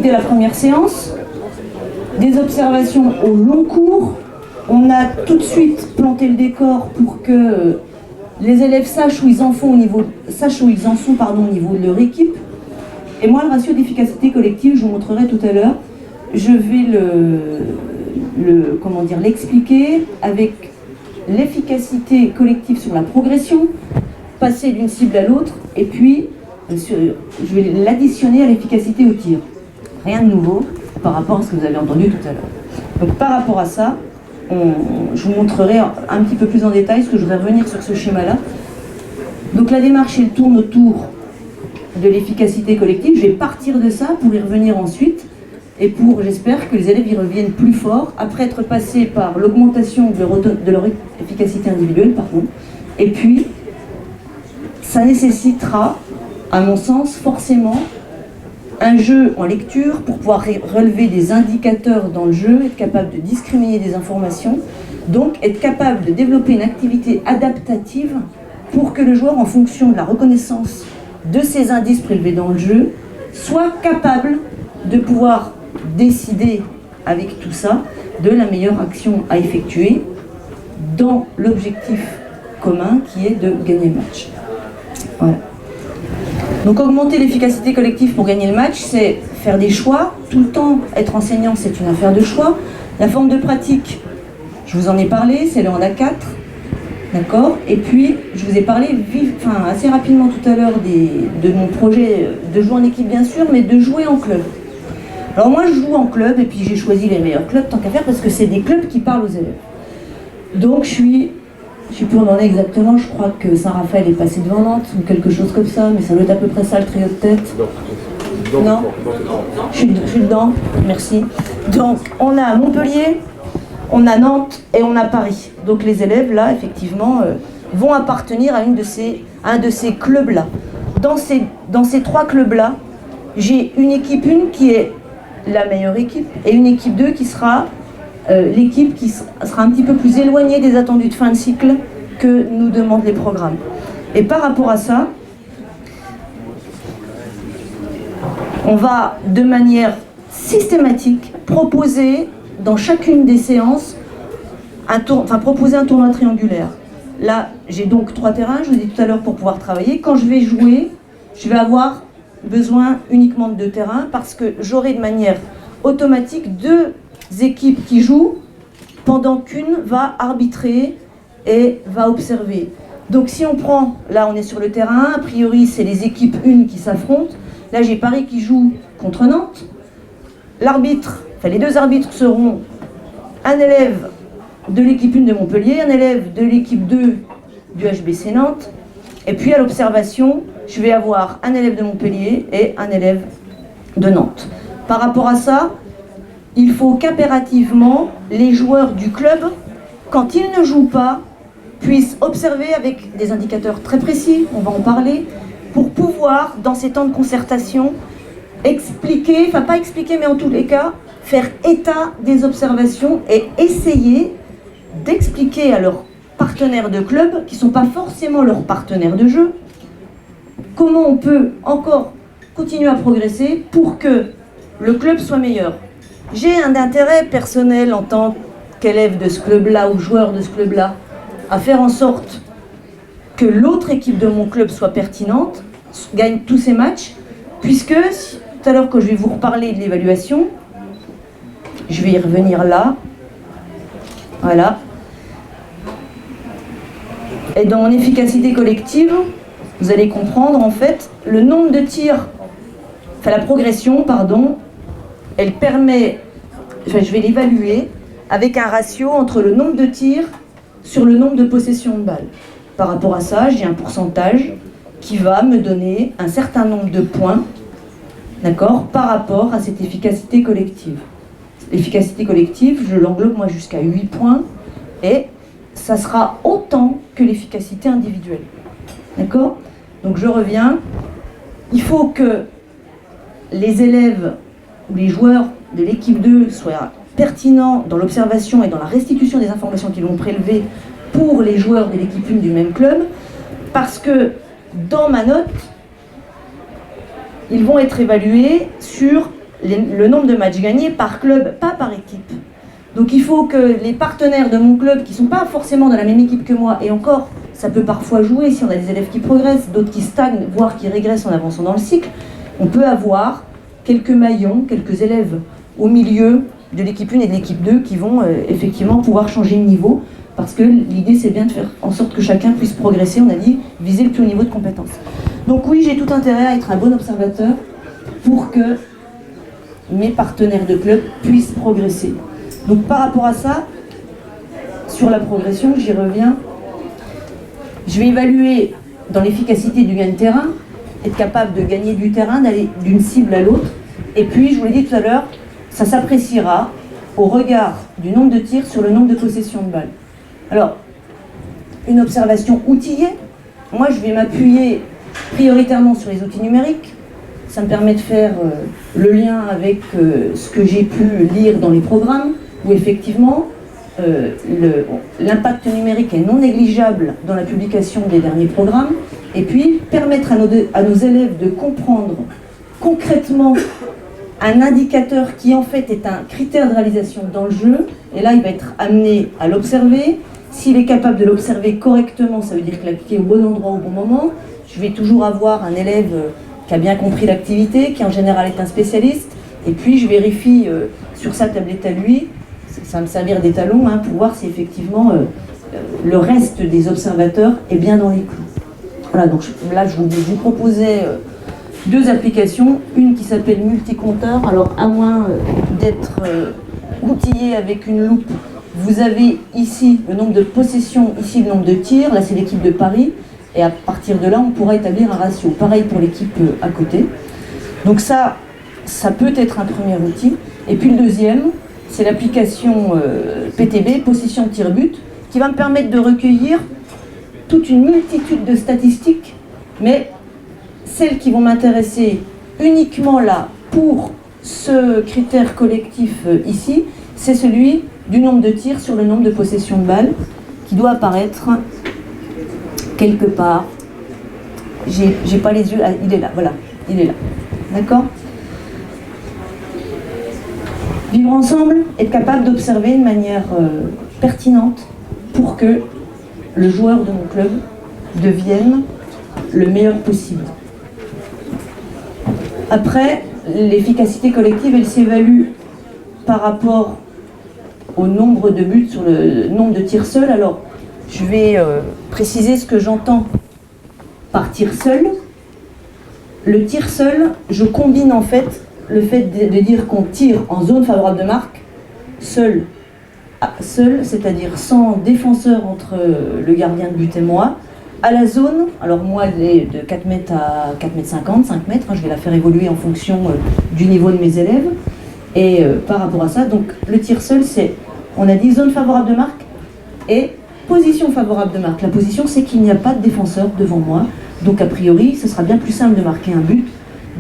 C'était la première séance. Des observations au long cours. On a tout de suite planté le décor pour que les élèves sachent où ils en sont au niveau de leur équipe. Et moi, le ratio d'efficacité collective, je vous montrerai tout à l'heure. Je vais l'expliquer avec l'efficacité collective sur la progression, passer d'une cible à l'autre, et puis je vais l'additionner à l'efficacité au tir. Rien de nouveau par rapport à ce que vous avez entendu tout à l'heure. Donc par rapport à ça, je vous montrerai un petit peu plus en détail, parce que je voudrais revenir sur ce schéma-là. Donc la démarche, elle tourne autour de l'efficacité collective. Je vais partir de ça pour y revenir ensuite, et j'espère que les élèves y reviennent plus fort, après être passés par l'augmentation de leur efficacité individuelle, et puis ça nécessitera, à mon sens, forcément un jeu en lecture pour pouvoir relever des indicateurs dans le jeu, être capable de discriminer des informations, donc être capable de développer une activité adaptative pour que le joueur, en fonction de la reconnaissance de ces indices prélevés dans le jeu, soit capable de pouvoir décider avec tout ça de la meilleure action à effectuer dans l'objectif commun qui est de gagner le match. Voilà. Donc augmenter l'efficacité collective pour gagner le match, c'est faire des choix. Tout le temps, être enseignant, c'est une affaire de choix. La forme de pratique, je vous en ai parlé, c'est le Hand à 4. D'accord. Et puis, je vous ai parlé assez rapidement tout à l'heure de mon projet de jouer en équipe, bien sûr, mais de jouer en club. Alors moi, je joue en club, et puis j'ai choisi les meilleurs clubs, tant qu'à faire, parce que c'est des clubs qui parlent aux élèves. Donc je sais plus où on en est exactement, je crois que Saint-Raphaël est passé devant Nantes, ou quelque chose comme ça, mais ça doit être à peu près ça le trio de tête. Non, je suis dedans, merci. Donc on a Montpellier, on a Nantes et on a Paris. Donc les élèves, là, effectivement, vont appartenir à un de ces clubs-là. Dans ces trois clubs-là, j'ai une équipe 1 qui est la meilleure équipe, et une équipe 2 qui sera l'équipe qui sera un petit peu plus éloignée des attendus de fin de cycle que nous demandent les programmes. Et par rapport à ça, on va de manière systématique proposer dans chacune des séances proposer un tournoi triangulaire. Là, j'ai donc 3 terrains, je vous ai dit tout à l'heure, pour pouvoir travailler. Quand je vais jouer, je vais avoir besoin uniquement de 2 terrains, parce que j'aurai de manière automatique 2 équipes qui jouent pendant qu'une va arbitrer et va observer. Donc si on prend, là on est sur le terrain, a priori c'est les équipes 1 qui s'affrontent. Là j'ai Paris qui joue contre Nantes. Les 2 arbitres seront un élève de l'équipe 1 de Montpellier, un élève de l'équipe 2 du HBC Nantes, et puis à l'observation, je vais avoir un élève de Montpellier et un élève de Nantes. Par rapport à ça, il faut qu'impérativement, les joueurs du club, quand ils ne jouent pas, puissent observer avec des indicateurs très précis, on va en parler, pour pouvoir, dans ces temps de concertation, mais en tous les cas, faire état des observations et essayer d'expliquer à leurs partenaires de club, qui ne sont pas forcément leurs partenaires de jeu, comment on peut encore continuer à progresser pour que le club soit meilleur. J'ai un intérêt personnel en tant qu'élève de ce club-là ou joueur de ce club-là à faire en sorte que l'autre équipe de mon club soit pertinente, gagne tous ses matchs, puisque tout à l'heure quand je vais vous reparler de l'évaluation, je vais y revenir là, voilà. Et dans mon efficacité collective, vous allez comprendre en fait le nombre de tirs, la progression, elle permet, je vais l'évaluer avec un ratio entre le nombre de tirs sur le nombre de possessions de balles. Par rapport à ça, j'ai un pourcentage qui va me donner un certain nombre de points, d'accord, par rapport à cette efficacité collective. L'efficacité collective, je l'englobe moi jusqu'à 8 points, et ça sera autant que l'efficacité individuelle. D'accord? Donc je reviens, il faut que les élèves ou les joueurs de l'équipe 2 soient pertinents dans l'observation et dans la restitution des informations qu'ils vont prélever pour les joueurs de l'équipe 1 du même club, parce que dans ma note, ils vont être évalués sur le nombre de matchs gagnés par club, pas par équipe. Donc il faut que les partenaires de mon club, qui ne sont pas forcément dans la même équipe que moi, et encore, ça peut parfois jouer si on a des élèves qui progressent, d'autres qui stagnent, voire qui régressent en avançant dans le cycle, on peut avoir quelques maillons, quelques élèves au milieu de l'équipe 1 et de l'équipe 2 qui vont effectivement pouvoir changer de niveau, parce que l'idée c'est bien de faire en sorte que chacun puisse progresser, on a dit, viser le plus haut niveau de compétence. Donc oui, j'ai tout intérêt à être un bon observateur pour que mes partenaires de club puissent progresser. Donc par rapport à ça, sur la progression, j'y reviens, je vais évaluer dans l'efficacité du gain de terrain, être capable de gagner du terrain, d'aller d'une cible à l'autre, et puis je vous l'ai dit tout à l'heure, ça s'appréciera au regard du nombre de tirs sur le nombre de possessions de balles. Alors, une observation outillée, moi je vais m'appuyer prioritairement sur les outils numériques. Ça me permet de faire le lien avec ce que j'ai pu lire dans les programmes, où effectivement l'impact numérique est non négligeable dans la publication des derniers programmes, et puis permettre à nos élèves de comprendre concrètement un indicateur qui en fait est un critère de réalisation dans le jeu, et là il va être amené à l'observer. S'il est capable de l'observer correctement, ça veut dire qu'il l'a appliqué au bon endroit au bon moment. Je vais toujours avoir un élève qui a bien compris l'activité, qui en général est un spécialiste, et puis je vérifie sur sa tablette à lui, ça va me servir d'étalon pour voir si effectivement le reste des observateurs est bien dans les clous. Voilà, donc là je vous proposais deux applications, une qui s'appelle multicompteur. Alors à moins d'être outillé avec une loupe, vous avez ici le nombre de possessions, ici le nombre de tirs, là c'est l'équipe de Paris, et à partir de là on pourra établir un ratio. Pareil pour l'équipe à côté. Donc ça peut être un premier outil. Et puis le deuxième, c'est l'application PTB, possession tir-but, qui va me permettre de recueillir toute une multitude de statistiques, mais celles qui vont m'intéresser uniquement là pour ce critère collectif ici, c'est celui du nombre de tirs sur le nombre de possessions de balles, qui doit apparaître quelque part. J'ai pas les yeux, ah, il est là, voilà, il est là, d'accord? Vivre ensemble, être capable d'observer de manière pertinente pour que le joueur de mon club devienne le meilleur possible. Après, l'efficacité collective, elle s'évalue par rapport au nombre de buts sur le nombre de tirs seuls. Alors, je vais préciser ce que j'entends par tir seul. Le tir seul, je combine en fait le fait de dire qu'on tire en zone favorable de marque, seul, c'est-à-dire sans défenseur entre le gardien de but et moi, à la zone, alors moi elle est de 4 mètres à 4 mètres 50, 5 mètres, je vais la faire évoluer en fonction du niveau de mes élèves, et par rapport à ça, donc le tir seul c'est, on a dit zone favorable de marque et position favorable de marque. La position c'est qu'il n'y a pas de défenseur devant moi, donc a priori ce sera bien plus simple de marquer un but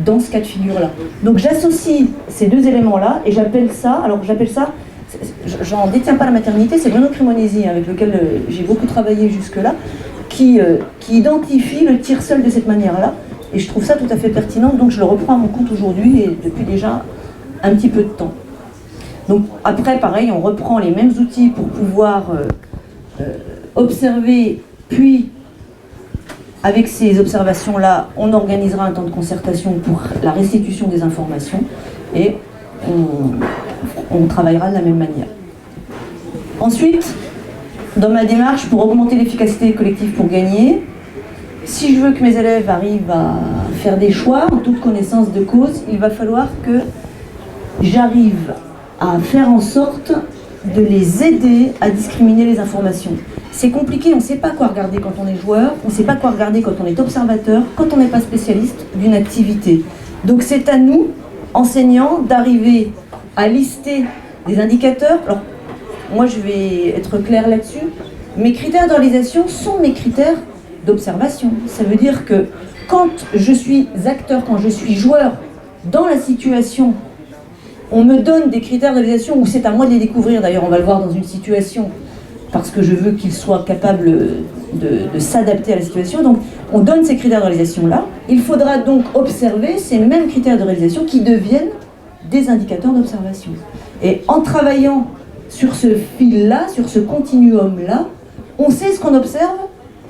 dans ce cas de figure-là. Donc j'associe ces deux éléments-là et j'appelle ça, j'en détiens pas la maternité, c'est Bruno Cremonesi avec lequel j'ai beaucoup travaillé jusque-là, qui identifie le tir seul de cette manière-là, et je trouve ça tout à fait pertinent, donc je le reprends à mon compte aujourd'hui et depuis déjà un petit peu de temps. Donc après, pareil, on reprend les mêmes outils pour pouvoir observer, puis avec ces observations-là, on organisera un temps de concertation pour la restitution des informations et on travaillera de la même manière. Ensuite, dans ma démarche pour augmenter l'efficacité collective pour gagner, si je veux que mes élèves arrivent à faire des choix en toute connaissance de cause, il va falloir que j'arrive à faire en sorte de les aider à discriminer les informations. C'est compliqué, on ne sait pas quoi regarder quand on est joueur, on ne sait pas quoi regarder quand on est observateur, quand on n'est pas spécialiste d'une activité. Donc c'est à nous, enseignants, d'arriver à lister des indicateurs. Alors, moi je vais être claire là-dessus, mes critères de réalisation sont mes critères d'observation. Ça veut dire que quand je suis acteur, quand je suis joueur dans la situation, on me donne des critères de réalisation où c'est à moi de les découvrir. D'ailleurs on va le voir dans une situation, parce que je veux qu'il soit capable de s'adapter à la situation. Donc on donne ces critères de réalisation-là. Il faudra donc observer ces mêmes critères de réalisation qui deviennent des indicateurs d'observation. Et en travaillant sur ce fil-là, sur ce continuum-là, on sait ce qu'on observe,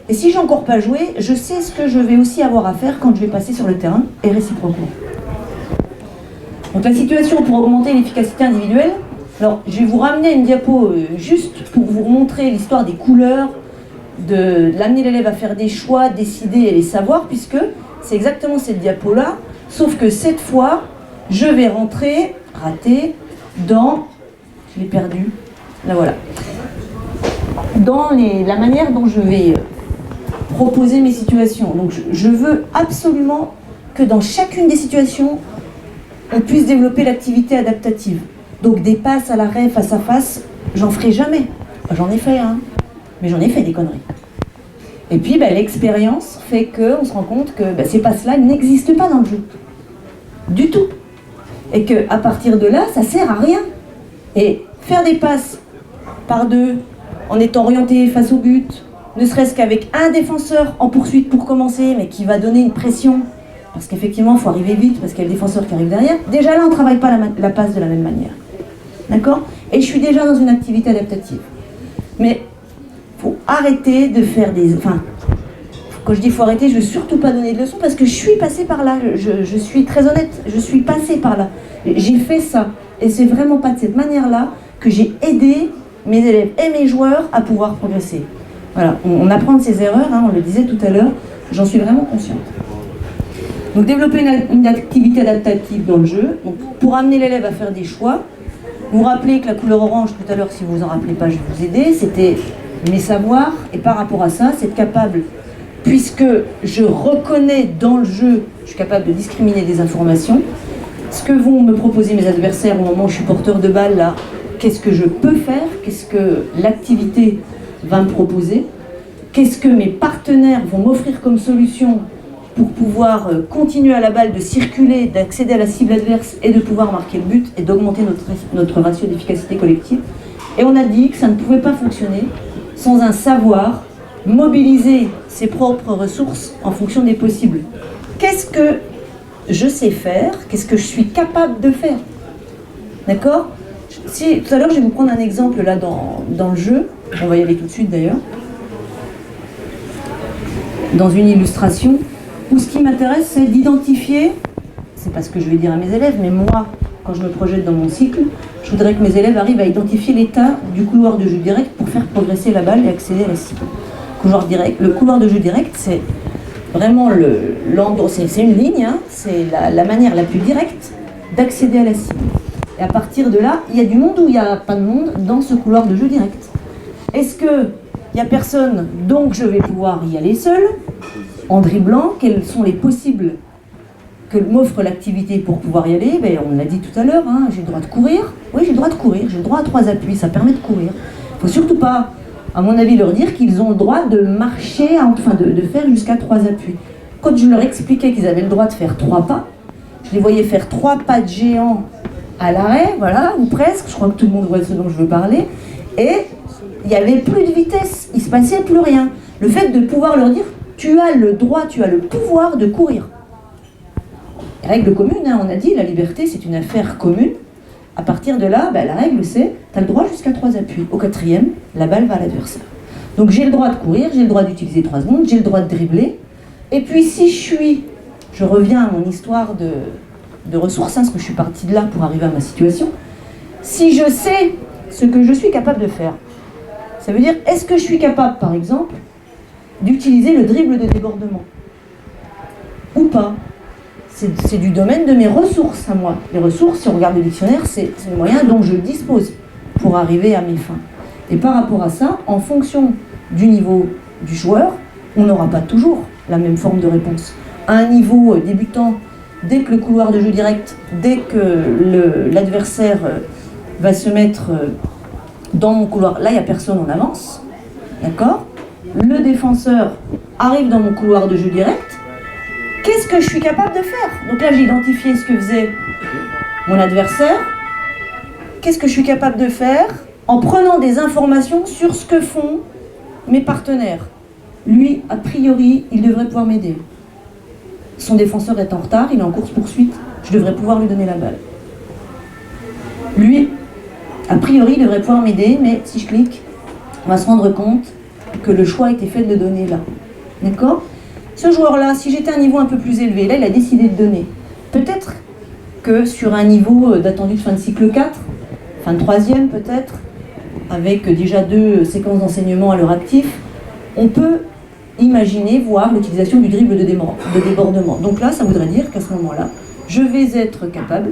et si j'ai encore pas joué, je sais ce que je vais aussi avoir à faire quand je vais passer sur le terrain, et réciproquement. Donc la situation pour augmenter l'efficacité individuelle, alors je vais vous ramener une diapo juste pour vous montrer l'histoire des couleurs, de l'amener l'élève à faire des choix, décider et les savoir, puisque c'est exactement cette diapo-là, sauf que cette fois, je vais rentrer, rater, dans, je l'ai perdu, là voilà, dans la manière dont je vais proposer mes situations. Donc je veux absolument que dans chacune des situations, on puisse développer l'activité adaptative. Donc des passes à l'arrêt face à face, j'en ferai jamais. J'en ai fait, hein, mais j'en ai fait des conneries. Et puis l'expérience fait qu'on se rend compte que ces passes-là n'existent pas dans le jeu. Du tout. Et qu'à partir de là, ça sert à rien. Et faire des passes par deux, en étant orienté face au but, ne serait-ce qu'avec un défenseur en poursuite pour commencer, mais qui va donner une pression, parce qu'effectivement, il faut arriver vite, parce qu'il y a le défenseur qui arrive derrière. Déjà là, on ne travaille pas la passe de la même manière. D'accord? Et je suis déjà dans une activité adaptative. Mais il faut arrêter de faire des... Enfin, quand je dis faut arrêter, je ne veux surtout pas donner de leçons, parce que je suis passée par là. Je suis très honnête, je suis passée par là. J'ai fait ça. Et c'est vraiment pas de cette manière-là que j'ai aidé mes élèves et mes joueurs à pouvoir progresser. Voilà, on apprend de ses erreurs, hein, on le disait tout à l'heure, j'en suis vraiment consciente. Donc développer une activité adaptative dans le jeu, donc, pour amener l'élève à faire des choix. Vous vous rappelez que la couleur orange, tout à l'heure, si vous en rappelez pas, je vais vous aider, c'était mes savoirs, et par rapport à ça, c'est être capable, puisque je reconnais dans le jeu, je suis capable de discriminer des informations, ce que vont me proposer mes adversaires au moment où je suis porteur de balle, là, qu'est-ce que je peux faire, qu'est-ce que l'activité va me proposer, qu'est-ce que mes partenaires vont m'offrir comme solution pour pouvoir continuer à la balle, de circuler, d'accéder à la cible adverse et de pouvoir marquer le but et d'augmenter notre ratio d'efficacité collective. Et on a dit que ça ne pouvait pas fonctionner sans un savoir mobiliser ses propres ressources en fonction des possibles. Qu'est-ce que je sais faire? Qu'est-ce que je suis capable de faire? D'accord? Si, tout à l'heure, je vais vous prendre un exemple là dans le jeu. On va y aller tout de suite d'ailleurs. Dans une illustration, où ce qui m'intéresse, c'est d'identifier, c'est pas ce que je vais dire à mes élèves, mais moi, quand je me projette dans mon cycle, je voudrais que mes élèves arrivent à identifier l'état du couloir de jeu direct pour faire progresser la balle et accéder à la cible. Le couloir de jeu direct, c'est vraiment l'endroit, c'est une ligne, hein, c'est la manière la plus directe d'accéder à la cible. Et à partir de là, il y a du monde ou il n'y a pas de monde dans ce couloir de jeu direct. Est-ce qu'il n'y a personne, donc je vais pouvoir y aller seul, en dribblant? Quels sont les possibles que m'offre l'activité pour pouvoir y aller? On l'a dit tout à l'heure, hein, j'ai le droit de courir. Oui, j'ai le droit de courir, j'ai le droit à 3 appuis, ça permet de courir. Il ne faut surtout pas, à mon avis, leur dire qu'ils ont le droit de marcher, enfin de faire jusqu'à 3 appuis. Quand je leur expliquais qu'ils avaient le droit de faire 3 pas, je les voyais faire 3 pas de géant à l'arrêt, voilà, ou presque, je crois que tout le monde voit ce dont je veux parler, et il n'y avait plus de vitesse, il ne se passait plus rien. Le fait de pouvoir leur dire, tu as le droit, tu as le pouvoir de courir. Règle commune, hein, on a dit, la liberté c'est une affaire commune. À partir de là, la règle c'est, tu as le droit jusqu'à 3 appuis. Au 4e, la balle va à l'adversaire. Donc j'ai le droit de courir, j'ai le droit d'utiliser 3 secondes, j'ai le droit de dribbler. Et puis si je reviens à mon histoire de ressources, hein, parce que je suis partie de là pour arriver à ma situation, si je sais ce que je suis capable de faire, ça veut dire, est-ce que je suis capable, par exemple, d'utiliser le dribble de débordement? Ou pas? C'est du domaine de mes ressources à moi. Les ressources, si on regarde le dictionnaire, c'est le moyen dont je dispose pour arriver à mes fins. Et par rapport à ça, en fonction du niveau du joueur, on n'aura pas toujours la même forme de réponse. À un niveau débutant, dès que le couloir de jeu direct, dès que l'adversaire va se mettre dans mon couloir, là il n'y a personne, on avance, d'accord? Le défenseur arrive dans mon couloir de jeu direct, qu'est-ce que je suis capable de faire? Donc là j'ai identifié ce que faisait mon adversaire, qu'est-ce que je suis capable de faire en prenant des informations sur ce que font mes partenaires. Lui, a priori, il devrait pouvoir m'aider. Son défenseur est en retard, il est en course-poursuite, je devrais pouvoir lui donner la balle. Lui, a priori, il devrait pouvoir m'aider, mais si je clique, on va se rendre compte que le choix a été fait de le donner là. D'accord? Ce joueur-là, si j'étais à un niveau un peu plus élevé, là, il a décidé de donner. Peut-être que sur un niveau d'attendu de fin de cycle 4, fin de 3e peut-être, avec déjà 2 séquences d'enseignement à l'heure actif, on peut imaginer voir l'utilisation du dribble de débordement. Donc là, ça voudrait dire qu'à ce moment-là, je vais être capable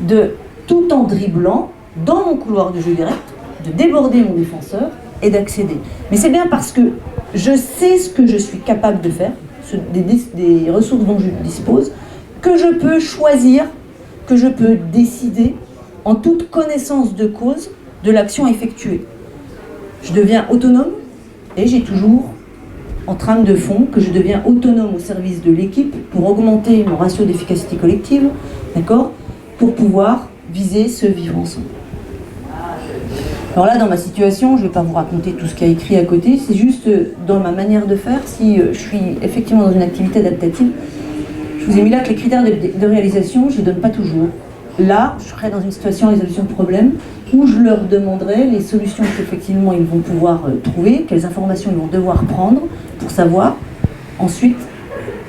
de, tout en dribblant, dans mon couloir de jeu direct, de déborder mon défenseur et d'accéder. Mais c'est bien parce que je sais ce que je suis capable de faire, des ressources dont je dispose, que je peux choisir, que je peux décider, en toute connaissance de cause, de l'action effectuée. Je deviens autonome et j'ai toujours en trame de fond que je deviens autonome au service de l'équipe pour augmenter mon ratio d'efficacité collective, d'accord, pour pouvoir viser ce vivre ensemble. Alors là, dans ma situation, je ne vais pas vous raconter tout ce qu'il y a écrit à côté, c'est juste dans ma manière de faire, si je suis effectivement dans une activité adaptative, je vous ai mis là que les critères de réalisation, je ne les donne pas toujours. Là, je serai dans une situation de résolution de problème où je leur demanderai les solutions qu'effectivement ils vont pouvoir trouver, quelles informations ils vont devoir prendre pour savoir ensuite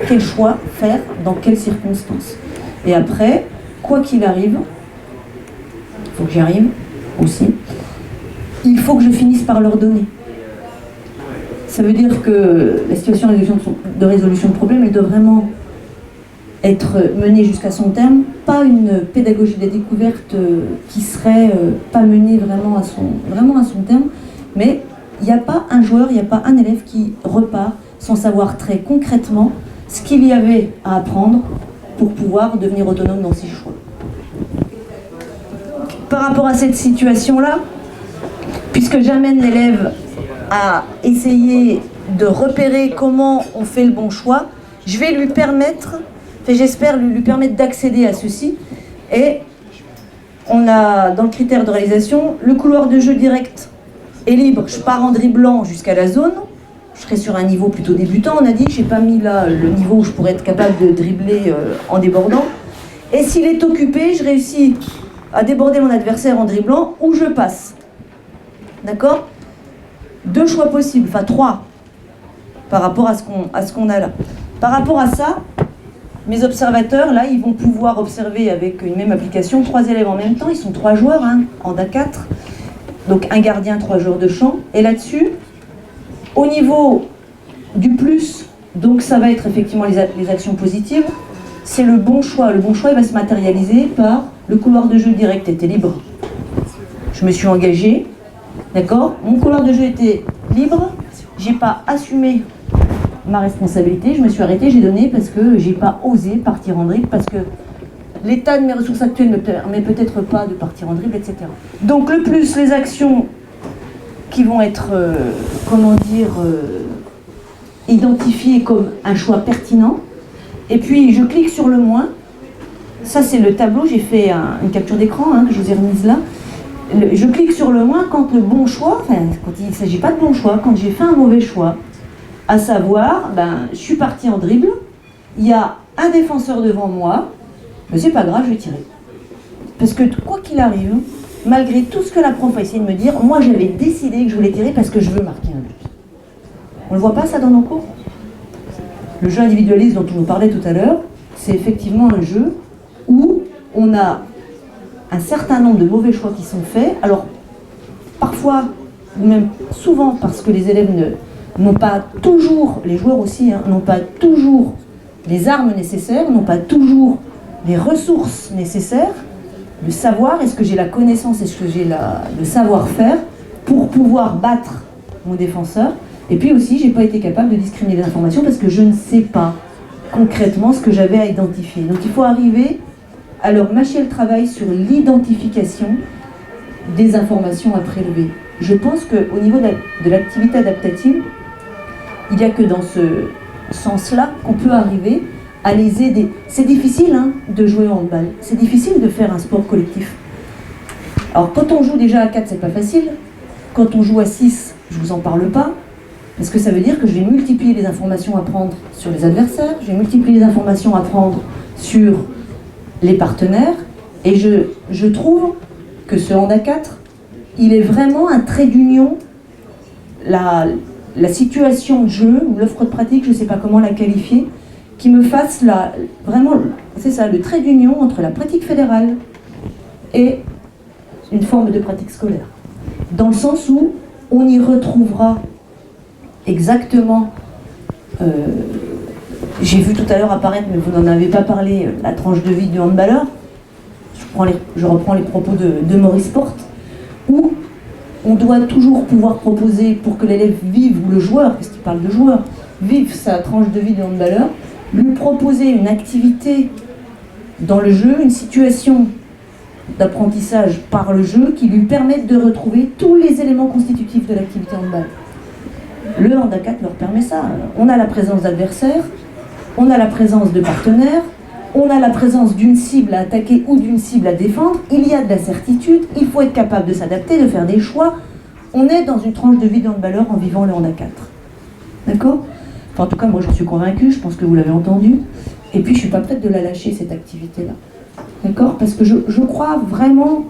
quel choix faire, dans quelles circonstances. Et après, quoi qu'il arrive, il faut que j'y arrive aussi, il faut que je finisse par leur donner. Ça veut dire que la situation de résolution de problème, elle doit vraiment être menée jusqu'à son terme, pas une pédagogie de la découverte qui serait pas menée vraiment à son terme, mais il n'y a pas un joueur, il n'y a pas un élève qui repart sans savoir très concrètement ce qu'il y avait à apprendre pour pouvoir devenir autonome dans ses choix. Par rapport à cette situation-là, puisque j'amène l'élève à essayer de repérer comment on fait le bon choix, je vais lui permettre, j'espère lui permettre d'accéder à ceci. Et on a dans le critère de réalisation, le couloir de jeu direct est libre, je pars en dribblant jusqu'à la zone, je serai sur un niveau plutôt débutant, on a dit, j'ai pas mis là le niveau où je pourrais être capable de dribbler en débordant. Et s'il est occupé, je réussis à déborder mon adversaire en dribblant ou je passe. D'accord? 2 choix possibles, enfin 3, par rapport à ce qu'on a là. Par rapport à ça, mes observateurs, là, ils vont pouvoir observer avec une même application 3 élèves en même temps. Ils sont 3 joueurs, hein, en A4. Donc un gardien, 3 joueurs de champ. Et là-dessus, au niveau du plus, donc ça va être effectivement les actions positives, c'est le bon choix. Le bon choix, il va se matérialiser par le couloir de jeu direct était libre. Je me suis engagée, d'accord? Mon couloir de jeu était libre. J'ai pas assumé ma responsabilité, je me suis arrêtée, j'ai donné parce que j'ai pas osé partir en dribble, parce que l'état de mes ressources actuelles ne me permet peut-être pas de partir en dribble, etc. Donc le plus, les actions qui vont être, identifiées comme un choix pertinent, et puis je clique sur le moins, ça c'est le tableau, j'ai fait une capture d'écran que je vous ai remise là, je clique sur le moins quand le bon choix, quand il ne s'agit pas de bon choix, quand j'ai fait un mauvais choix, à savoir, je suis partie en dribble, il y a un défenseur devant moi, mais c'est pas grave, je vais tirer. Parce que quoi qu'il arrive, malgré tout ce que la prof a essayé de me dire, moi j'avais décidé que je voulais tirer parce que je veux marquer un but. On ne le voit pas ça dans nos cours? Le jeu individualiste dont on nous parlait tout à l'heure, c'est effectivement un jeu où on a un certain nombre de mauvais choix qui sont faits. Alors, parfois, ou même souvent, parce que les élèves n'ont pas toujours, les joueurs aussi, n'ont pas toujours les armes nécessaires, n'ont pas toujours les ressources nécessaires, le savoir, est-ce que j'ai la connaissance, est-ce que j'ai le savoir-faire pour pouvoir battre mon défenseur. Et puis aussi, j'ai pas été capable de discriminer les informations parce que je ne sais pas concrètement ce que j'avais à identifier. Donc il faut arriver à leur mâcher le travail sur l'identification des informations à prélever. Je pense qu'au niveau de l'activité adaptative, il n'y a que dans ce sens-là qu'on peut arriver à les aider. C'est difficile de jouer au handball, c'est difficile de faire un sport collectif. Alors quand on joue déjà à 4, c'est pas facile. Quand on joue à 6, je vous en parle pas, parce que ça veut dire que je vais multiplier les informations à prendre sur les adversaires, je vais multiplier les informations à prendre sur les partenaires, et je trouve que ce handicap 4, il est vraiment un trait d'union, la situation de jeu, ou l'offre de pratique, je ne sais pas comment la qualifier, qui me fasse vraiment, c'est ça, le trait d'union entre la pratique fédérale et une forme de pratique scolaire. Dans le sens où on y retrouvera exactement, j'ai vu tout à l'heure apparaître, mais vous n'en avez pas parlé, la tranche de vie du handballeur. Je reprends les propos de Maurice Porte, où on doit toujours pouvoir proposer, pour que l'élève vive, ou le joueur, parce qu'il parle de joueur, vive sa tranche de vie de handballeur, lui proposer une activité dans le jeu, une situation d'apprentissage par le jeu qui lui permette de retrouver tous les éléments constitutifs de l'activité handball. Le handicap leur permet ça. On a la présence d'adversaires, on a la présence de partenaires, on a la présence d'une cible à attaquer ou d'une cible à défendre, il y a de la certitude, il faut être capable de s'adapter, de faire des choix. On est dans une tranche de vie de handballeur en vivant le handicap 4. D'accord ? Enfin, en tout cas, moi j'en suis convaincue, je pense que vous l'avez entendu. Et puis je ne suis pas prête de la lâcher, cette activité-là. D'accord ? Parce que je crois vraiment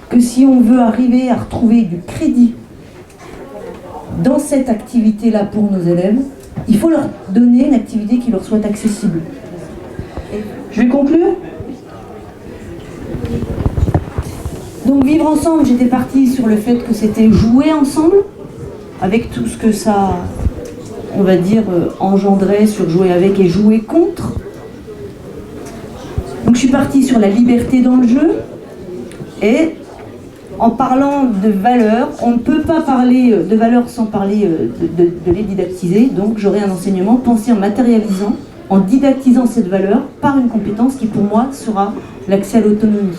que si on veut arriver à retrouver du crédit dans cette activité-là pour nos élèves, il faut leur donner une activité qui leur soit accessible. Je vais conclure. Donc vivre ensemble, j'étais partie sur le fait que c'était jouer ensemble, avec tout ce que ça, on va dire, engendrait sur jouer avec et jouer contre. Donc je suis partie sur la liberté dans le jeu, et en parlant de valeurs, on ne peut pas parler de valeurs sans parler de les didactiser, donc j'aurai un enseignement pensé en matérialisant, en didactisant cette valeur par une compétence qui pour moi sera l'accès à l'autonomie.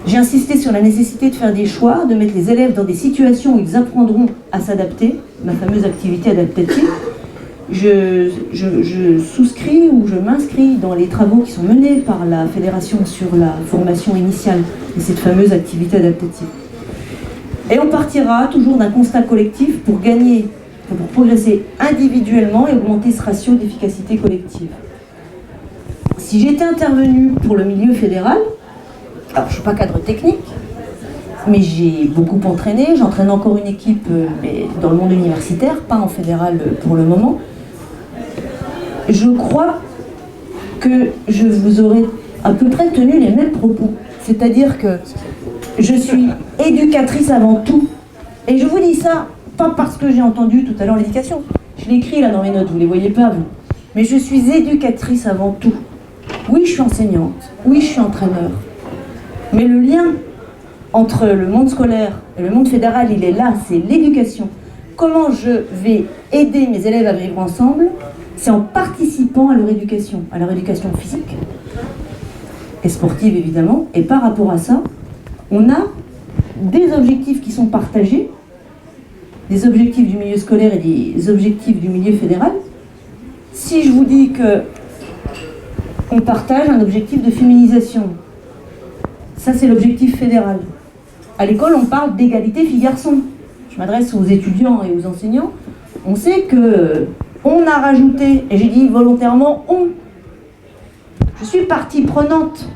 J'ai insisté sur la nécessité de faire des choix, de mettre les élèves dans des situations où ils apprendront à s'adapter, ma fameuse activité adaptative. Je souscris ou je m'inscris dans les travaux qui sont menés par la Fédération sur la formation initiale de cette fameuse activité adaptative. Et on partira toujours d'un constat collectif pour gagner, pour progresser individuellement et augmenter ce ratio d'efficacité collective. Si j'étais intervenue pour le milieu fédéral, alors je ne suis pas cadre technique, mais j'ai beaucoup entraîné, j'entraîne encore une équipe mais dans le monde universitaire, pas en fédéral pour le moment. Je crois que je vous aurais à peu près tenu les mêmes propos. C'est-à-dire que je suis éducatrice avant tout. Et je vous dis ça, pas parce que j'ai entendu tout à l'heure l'éducation. Je l'ai écrit là dans mes notes, vous ne les voyez pas vous. Mais je suis éducatrice avant tout. Oui, je suis enseignante. Oui, je suis entraîneur. Mais le lien entre le monde scolaire et le monde fédéral, il est là, c'est l'éducation. Comment je vais aider mes élèves à vivre ensemble ? C'est en participant à leur éducation physique et sportive évidemment. Et par rapport à ça, on a des objectifs qui sont partagés, des objectifs du milieu scolaire et des objectifs du milieu fédéral. Si je vous dis qu'on partage un objectif de féminisation, ça c'est l'objectif fédéral. À l'école, on parle d'égalité filles-garçons. Je m'adresse aux étudiants et aux enseignants. On sait que on a rajouté, et j'ai dit volontairement on. Je suis partie prenante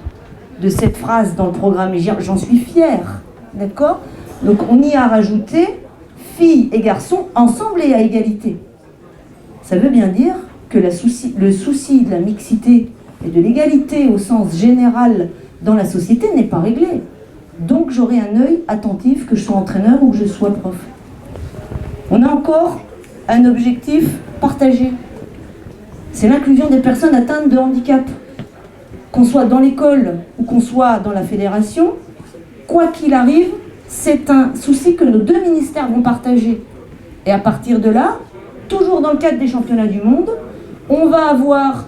de cette phrase dans le programme et j'en suis fière, d'accord ? Donc on y a rajouté filles et garçons ensemble et à égalité. Ça veut bien dire que le souci de la mixité et de l'égalité au sens général dans la société n'est pas réglé. Donc j'aurai un œil attentif, que je sois entraîneur ou que je sois prof. On a encore un objectif partagé. C'est l'inclusion des personnes atteintes de handicap. Qu'on soit dans l'école ou qu'on soit dans la fédération, quoi qu'il arrive, c'est un souci que nos deux ministères vont partager. Et à partir de là, toujours dans le cadre des championnats du monde, on va avoir,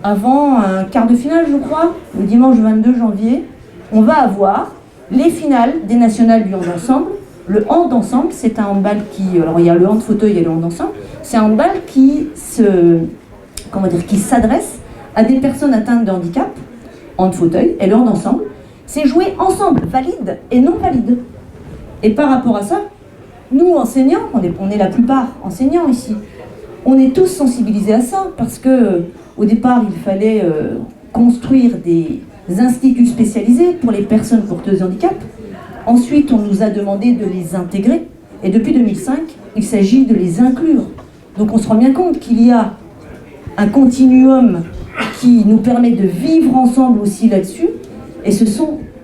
avant un quart de finale, je crois, le dimanche 22 janvier, on va avoir les finales des nationales du hand ensemble. Le hand ensemble, c'est un handball qui... Alors il y a le hand fauteuil et le hand ensemble. C'est un handball qui s'adresse à des personnes atteintes de handicap, hand fauteuil et le hand ensemble. C'est jouer ensemble, valide et non valide. Et par rapport à ça, nous enseignants, on est la plupart enseignants ici, on est tous sensibilisés à ça parce que au départ il fallait construire des instituts spécialisés pour les personnes porteuses de handicap. Ensuite, on nous a demandé de les intégrer. Et depuis 2005, il s'agit de les inclure. Donc on se rend bien compte qu'il y a un continuum qui nous permet de vivre ensemble aussi là-dessus. Et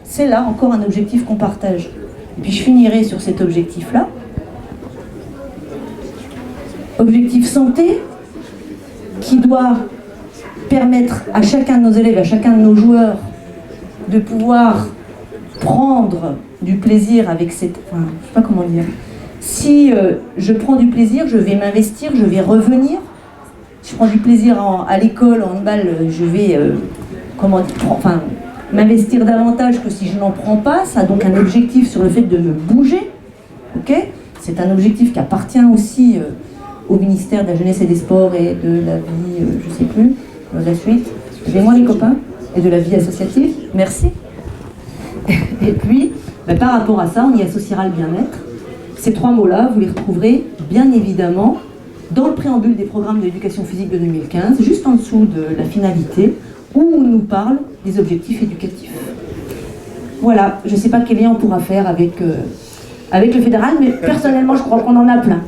c'est là encore un objectif qu'on partage. Et puis je finirai sur cet objectif-là. Objectif santé, qui doit permettre à chacun de nos élèves, à chacun de nos joueurs, de pouvoir prendre du plaisir avec cette... Enfin, je sais pas comment dire. Si je prends du plaisir, je vais m'investir, je vais revenir. Si je prends du plaisir à l'école, en handball, je vais m'investir davantage que si je n'en prends pas. Ça a donc un objectif sur le fait de me bouger. Okay, c'est un objectif qui appartient aussi au ministère de la Jeunesse et des Sports et de la vie, je ne sais plus, la suite. Aidez-moi les copains. Et de la vie associative. Merci. Et puis, par rapport à ça, on y associera le bien-être. Ces 3 mots-là, vous les retrouverez bien évidemment dans le préambule des programmes de l'éducation physique de 2015, juste en dessous de la finalité, où on nous parle des objectifs éducatifs. Voilà, je ne sais pas quel lien on pourra faire avec le fédéral, mais personnellement, je crois qu'on en a plein.